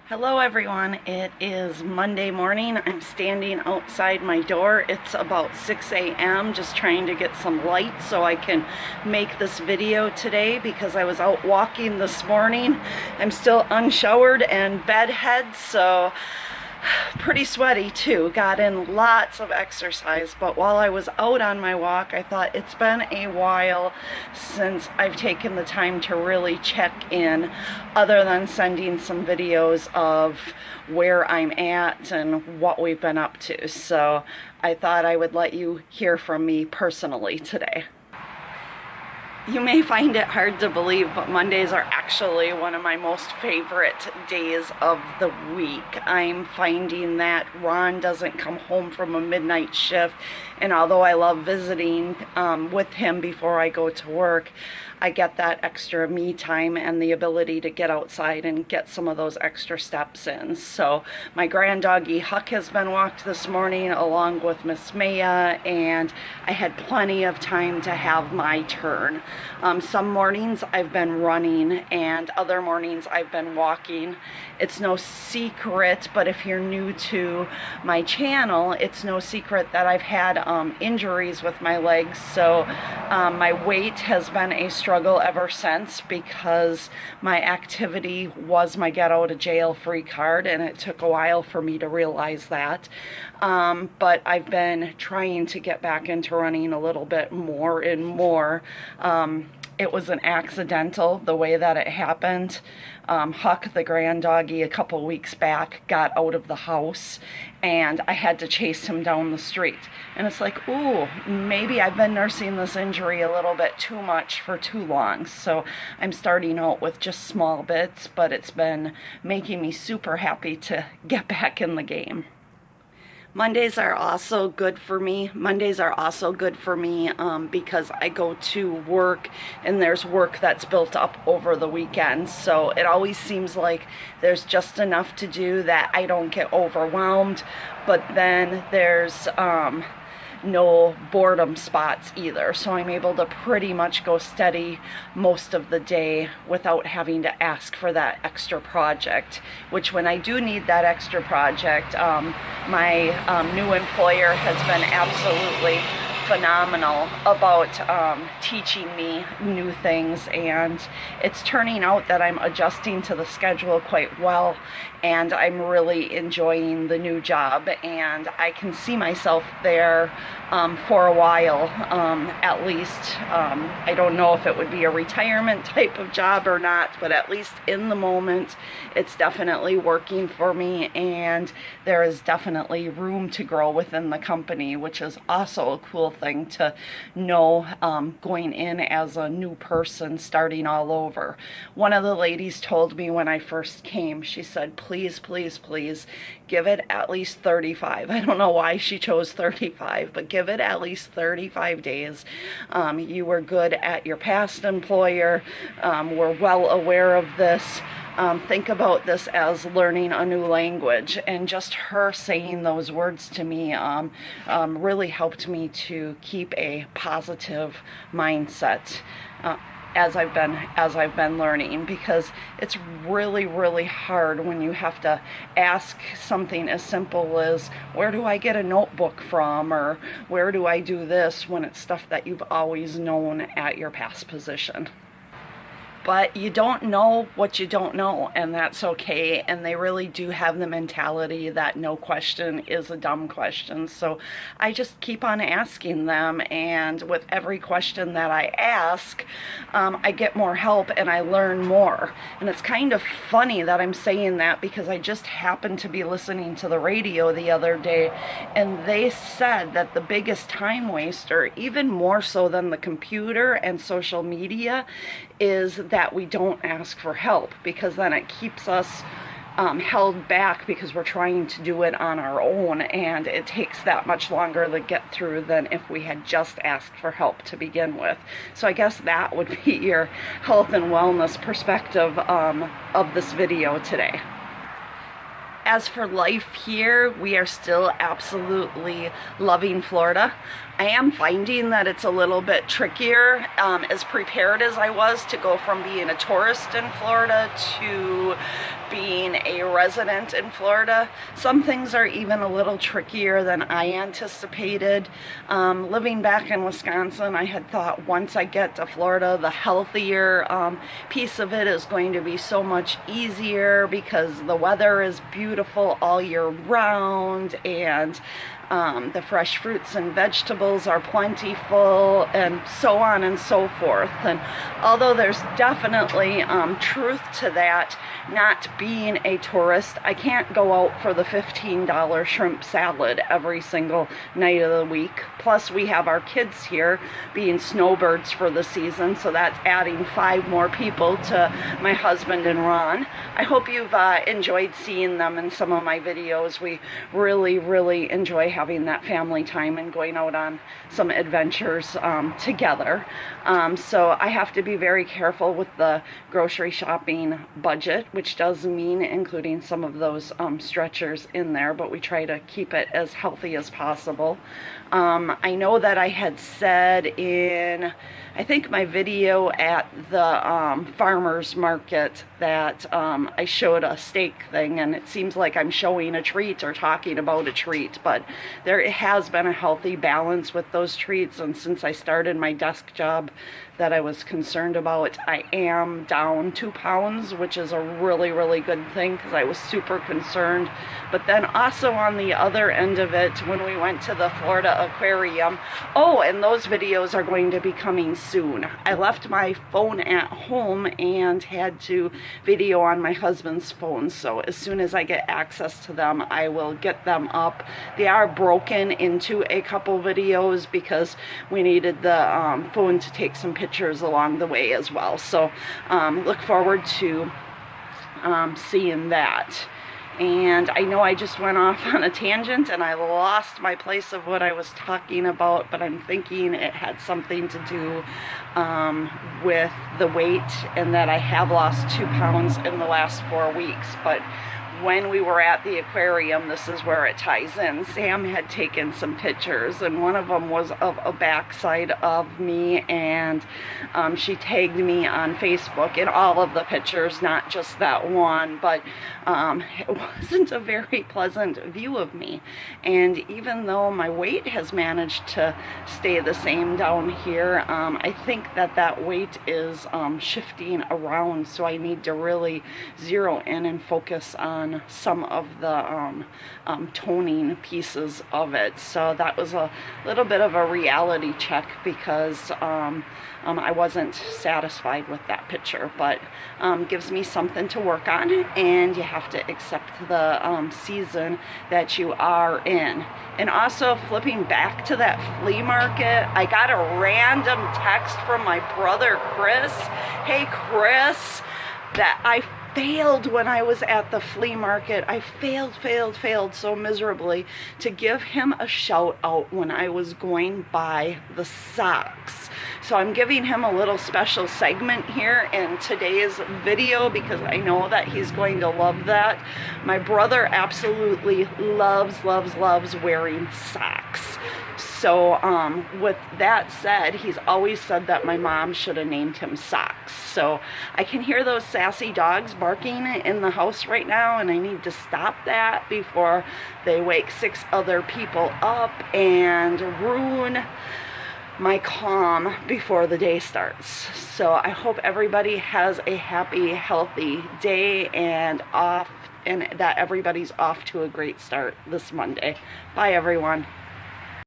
Hello everyone, it is Monday morning. I'm standing outside my door. It's about 6 a.m. just trying to get some light so I can make this video today because I was out walking this morning. I'm still unshowered and bedhead, so pretty sweaty too. Got in lots of exercise, but while I was out on my walk, I thought it's been a while since I've taken the time to really check in, other than sending some videos of where I'm at and what we've been up to. So I thought I would let you hear from me personally today. You may find it hard to believe, but Mondays are actually one of my most favorite days of the week. I'm finding that Ron doesn't come home from a midnight shift, and although I love visiting with him before I go to work, I get that extra me time and the ability to get outside and get some of those extra steps in. So my grand doggy Huck has been walked this morning along with Miss Maya, and I had plenty of time to have my turn. Some mornings I've been running and other mornings I've been walking. It's no secret, but if you're new to my channel, it's no secret that I've had injuries with my legs. So my weight has been a struggle ever since because my activity was my get out of jail free card, and it took a while for me to realize that. But I've been trying to get back into running a little bit more and more. It was an accidental the way that it happened. Huck, the grand doggy, a couple weeks back got out of the house and I had to chase him down the street. And it's like, ooh, maybe I've been nursing this injury a little bit too much for too long. So I'm starting out with just small bits, but it's been making me super happy to get back in the game. Mondays are also good for me. Because I go to work and there's work that's built up over the weekend. So it always seems like there's just enough to do that I don't get overwhelmed. But then there's no boredom spots either. So I'm able to pretty much go steady most of the day without having to ask for that extra project, which when I do need that extra project, my new employer has been absolutely phenomenal about teaching me new things, and it's turning out that I'm adjusting to the schedule quite well, and I'm really enjoying the new job, and I can see myself there for a while, at least. I don't know if it would be a retirement type of job or not, but at least in the moment it's definitely working for me, and there is definitely room to grow within the company, which is also a cool thing to know, going in as a new person starting all over. One of the ladies told me when I first came, she said, please, please, please give it at least 35. I don't know why she chose 35, but give it at least 35 days. You were good at your past employer. We're well aware of this. Think about this as learning a new language, and just her saying those words to me really helped me to keep a positive mindset as I've been learning, because it's really, really hard when you have to ask something as simple as, where do I get a notebook from, or where do I do this, when it's stuff that you've always known at your past position. But you don't know what you don't know, and that's okay. And they really do have the mentality that no question is a dumb question. So I just keep on asking them, and with every question that I ask, I get more help and I learn more. And it's kind of funny that I'm saying that, because I just happened to be listening to the radio the other day, and they said that the biggest time waster, even more so than the computer and social media, is that we don't ask for help, because then it keeps us held back because we're trying to do it on our own, and it takes that much longer to get through than if we had just asked for help to begin with. So I guess that would be your health and wellness perspective of this video today. As for life here, we are still absolutely loving Florida. I am finding that it's a little bit trickier, as prepared as I was to go from being a tourist in Florida to being a resident in Florida. Some things are even a little trickier than I anticipated. Living back in Wisconsin, I had thought once I get to Florida, the healthier piece of it is going to be so much easier because the weather is beautiful all year round, and the fresh fruits and vegetables are plentiful, and so on and so forth. And although there's definitely truth to that, not being a tourist, I can't go out for the $15 shrimp salad every single night of the week. Plus we have our kids here being snowbirds for the season, so that's adding 5 more people to my husband and Ron. I hope you've enjoyed seeing them in some of my videos. We really enjoy having that family time and going out on some adventures together. So I have to be very careful with the grocery shopping budget, which does mean including some of those stretchers in there, but we try to keep it as healthy as possible. I know that I had said in, I think, my video at the farmer's market that I showed a steak thing, and it seems like I'm showing a treat or talking about a treat, but there has been a healthy balance with those treats, and since I started my desk job that I was concerned about, I am down 2 pounds, which is a really good thing because I was super concerned. But then also on the other end of it, when we went to the Florida Aquarium, oh, and those videos are going to be coming soon. I left my phone at home and had to video on my husband's phone, so as soon as I get access to them, I will get them up. They are broken into a couple videos because we needed the phone to take some pictures along the way as well. So look forward to seeing that. And I know I just went off on a tangent and I lost my place of what I was talking about, but I'm thinking it had something to do with the weight, and that I have lost 2 pounds in the last 4 weeks. But when we were at the aquarium, this is where it ties in. Sam had taken some pictures, and one of them was of a backside of me, and she tagged me on Facebook in all of the pictures, not just that one, but it wasn't a very pleasant view of me. And even though my weight has managed to stay the same down here, I think that that weight is shifting around, so I need to really zero in and focus on some of the toning pieces of it. So that was a little bit of a reality check because I wasn't satisfied with that picture, but gives me something to work on, and you have to accept the season that you are in. And also, flipping back to that flea market, I got a random text from my brother Chris. Hey Chris, that I failed when I was at the flea market. I failed so miserably to give him a shout out when I was going by the socks. So I'm giving him a little special segment here in today's video because I know that he's going to love that. My brother absolutely loves wearing socks. So with that said, he's always said that my mom should have named him Socks. So I can hear those sassy dogs barking in the house right now, and I need to stop that before they wake 6 other people up and ruin my calm before the day starts. So I hope everybody has a happy, healthy day and that everybody's off to a great start this Monday. Bye everyone.